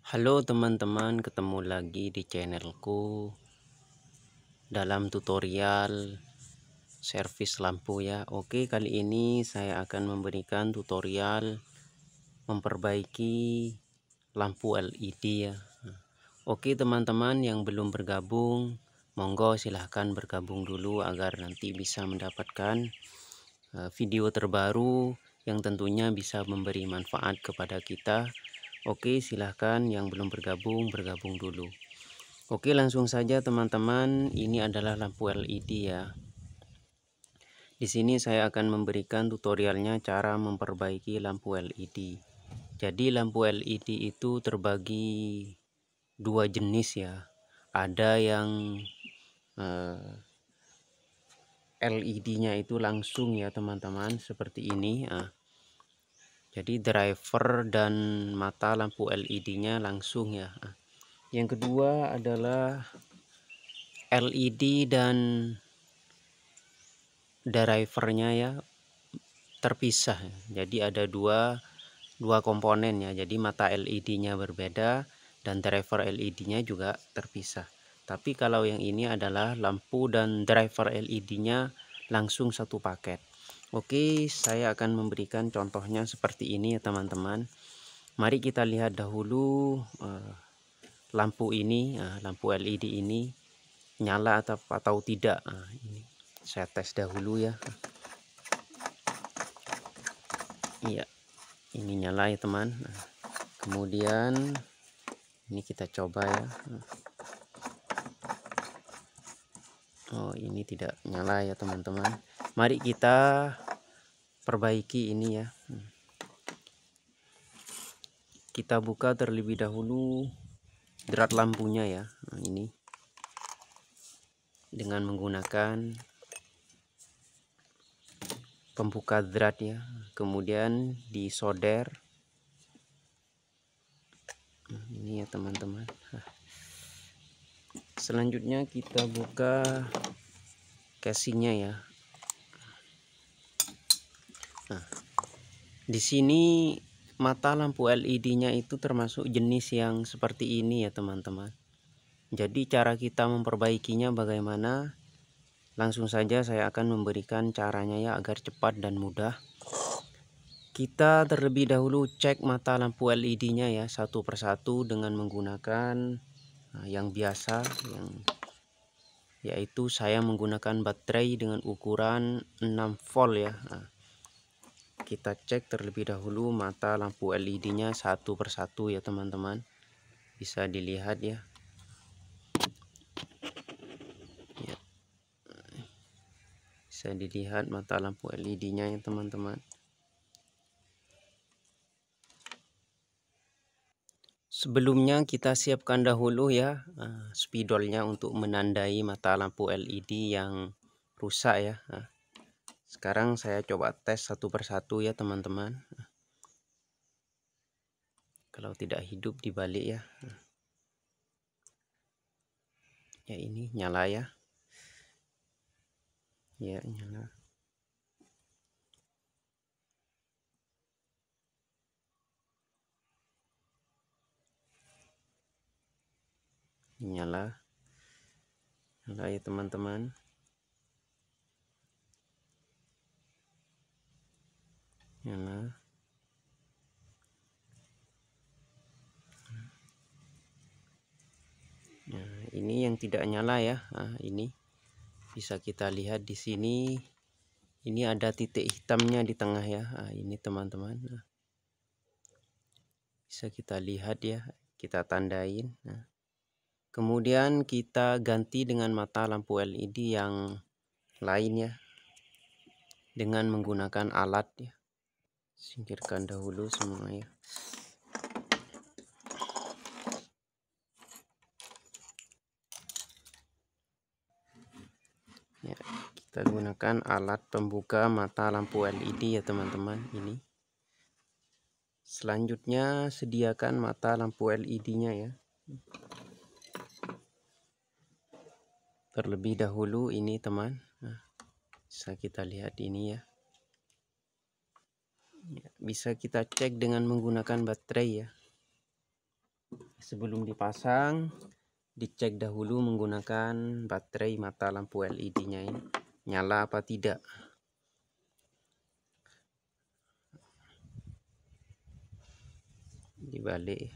Halo teman-teman, ketemu lagi di channelku dalam tutorial servis lampu ya. Oke, kali ini saya akan memberikan tutorial memperbaiki lampu LED ya. Oke teman-teman yang belum bergabung, monggo silahkan bergabung dulu agar nanti bisa mendapatkan video terbaru yang tentunya bisa memberi manfaat kepada kita. Oke, silahkan yang belum bergabung dulu. Oke, langsung saja teman-teman, ini adalah lampu LED ya. Di sini saya akan memberikan tutorialnya cara memperbaiki lampu LED. Jadi lampu LED itu terbagi dua jenis ya. Ada yang LED-nya itu langsung ya teman-teman, seperti ini. Jadi driver dan mata lampu LED-nya langsung ya. Yang kedua adalah LED dan drivernya ya terpisah. Jadi ada dua komponen ya. Jadi mata LED-nya berbeda dan driver LED-nya juga terpisah. Tapi kalau yang ini adalah lampu dan driver LED-nya langsung satu paket. Oke, saya akan memberikan contohnya seperti ini ya teman-teman. Mari kita lihat dahulu lampu ini, lampu LED ini nyala atau tidak. Ini saya tes dahulu ya. Iya, ini nyala ya teman. Kemudian ini kita coba ya. Oh, ini tidak nyala ya teman-teman. Mari kita perbaiki ini ya. Kita buka terlebih dahulu drat lampunya ya. Ini dengan menggunakan pembuka drat ya. Kemudian disolder. Ini ya teman-teman. Selanjutnya kita buka casingnya ya. Nah, di sini mata lampu LED-nya itu termasuk jenis yang seperti ini ya teman-teman. Jadi cara kita memperbaikinya bagaimana? Langsung saja saya akan memberikan caranya ya agar cepat dan mudah. Kita terlebih dahulu cek mata lampu LED-nya ya satu persatu dengan menggunakan yang biasa, yaitu saya menggunakan baterai dengan ukuran 6 volt ya. Kita cek terlebih dahulu mata lampu LED-nya satu persatu ya teman-teman. Bisa dilihat ya. Bisa dilihat mata lampu LED-nya ya teman-teman. Sebelumnya kita siapkan dahulu ya spidolnya untuk menandai mata lampu LED yang rusak ya. Sekarang saya coba tes satu persatu ya teman-teman. Kalau tidak hidup dibalik ya. Ya ini nyala ya. Ya nyala. Nyala ya teman-teman. Nyala. Nah, ini yang tidak nyala ya. Ini bisa kita lihat di sini. Ini ada titik hitamnya di tengah ya. Ini teman-teman. Bisa kita lihat ya. Kita tandain. Kemudian kita ganti dengan mata lampu LED yang lain ya. Dengan menggunakan alat ya. Singkirkan dahulu semua ya. Ya, kita gunakan alat pembuka mata lampu LED ya teman-teman. Ini. Selanjutnya sediakan mata lampu LED-nya ya. Terlebih dahulu ini teman. Bisa kita lihat ini ya. Bisa kita cek dengan menggunakan baterai ya. Sebelum dipasang, dicek dahulu menggunakan baterai mata lampu LED-nya ini nyala apa tidak. Dibalik.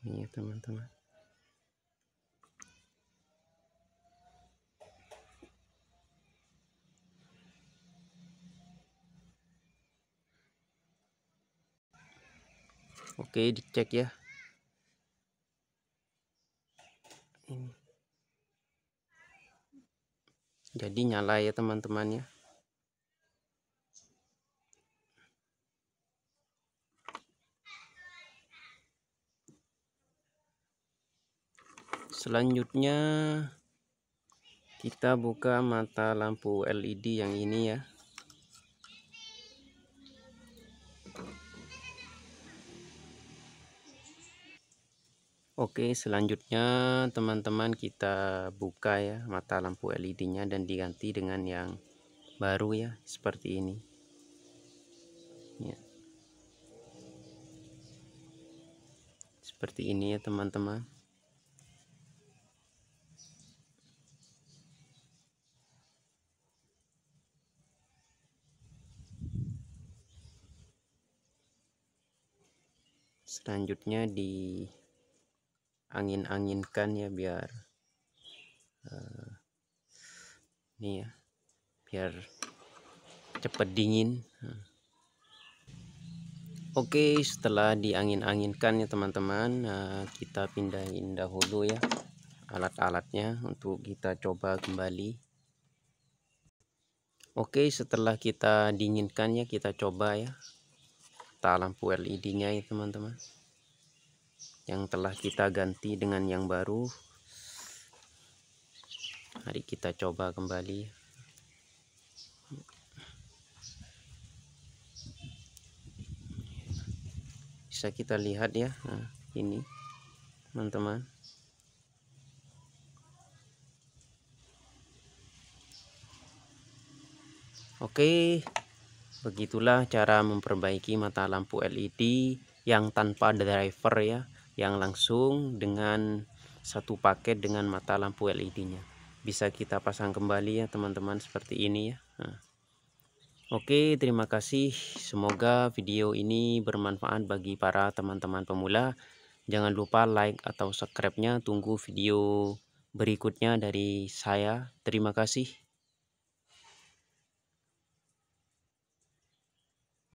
Ini ya teman-teman. Oke, dicek ya. Ini. Jadi nyala ya teman-teman ya. Selanjutnya kita buka mata lampu LED yang ini ya. Oke, selanjutnya teman-teman kita buka ya mata lampu LED-nya dan diganti dengan yang baru ya, seperti ini. Ya. Seperti ini ya teman-teman. Selanjutnya di angin-anginkan ya biar ini ya, biar cepat dingin. Oke, setelah diangin-anginkan ya teman-teman, kita pindahin dahulu ya alat-alatnya untuk kita coba kembali. Oke, setelah kita dinginkan ya, kita coba ya mata lampu LED-nya ya teman-teman, yang telah kita ganti dengan yang baru. Mari kita coba kembali. Bisa kita lihat ya, nah, ini teman-teman. Oke, begitulah cara memperbaiki mata lampu LED yang tanpa driver ya, yang langsung dengan satu paket dengan mata lampu LED-nya. Bisa kita pasang kembali ya teman-teman, seperti ini ya. Nah. Oke, terima kasih. Semoga video ini bermanfaat bagi para teman-teman pemula. Jangan lupa like atau subscribe-nya. Tunggu video berikutnya dari saya. Terima kasih.